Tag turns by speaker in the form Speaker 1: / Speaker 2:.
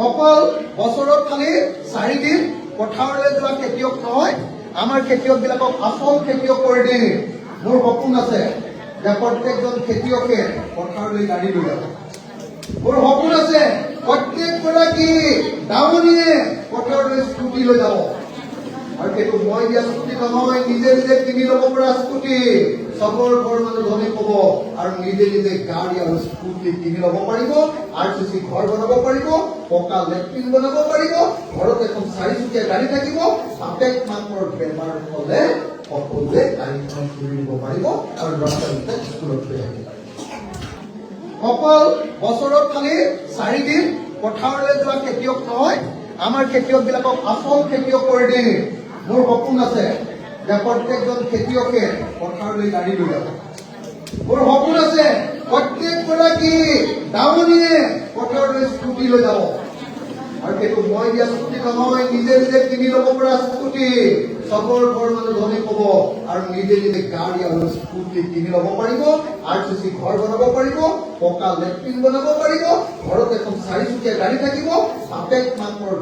Speaker 1: অকল বছৰত খালি 4 দিন পথাৰলৈ যোৱা খেতিয়ক নহয়, আমাৰ খেতিয়কবিলাকক আচল খেতিয়ক কৰি দিম। মোৰ সপোন আছে যে প্ৰত্যেকজন খেতিয়কে পথাৰলৈ গাড়ী লৈ যাব। মোৰ সপোন আছে প্ৰত্যেকগৰাকী দাৱনীয়ে পথাৰলৈ স্কুটি লৈ যাব। আৰু সেইটো মই দিয়া স্কুটি নহয়, নিজে নিজে কিনি ল'ব পৰা স্কুটি। চবৰ ঘৰ মানুহ ধনী হ'ব আৰু নিজে নিজে গাড়ী আৰু স্কুটি কিনি ল'ব পাৰিব, RCC ঘৰ বনাব পাৰিব, পকা লেট্ৰিন বনাব পাৰিব, ঘৰত এখন 4চকীয়া গাড়ী থাকিব। বাপেক মাকৰ বেমাৰ হ'লে সকলোৱে গাড়ীখন কিনি দিব পাৰিব আৰু ল'ৰা-ছোৱালীকেইটাক স্কুলত থৈ আহিব। অকল বছৰত খালি 4 দিন পথাৰলৈ যোৱা খেতিয়ক নহয়, আমাৰ খেতিয়কবিলাকক আচল খেতিয়ক কৰি দিম। মোৰ সপোন আছে যে প্ৰত্যেকজন খেতিয়কে পথাৰলৈ গাড়ী লৈ যাব। মোৰ সপোন আছে প্ৰত্যেকগৰাকী দাৱনীয়ে পথাৰলৈ স্কুটি লৈ যাব। আৰু সেইটো মই দিয়া স্কুটি নহয়, নিজে নিজে কিনি ল'ব পৰা স্কুটি। চবৰ ঘৰ মানুহ ধনী হ'ব আৰু নিজে নিজে গাড়ী আৰু স্কুটি কিনি ল'ব পাৰিব, RCC ঘৰ বনাব পাৰিব, পকা লেট্ৰিন বনাব পাৰিব, ঘৰত এখন 4চকীয়া গাড়ী থাকিব। বাপেক মাকৰ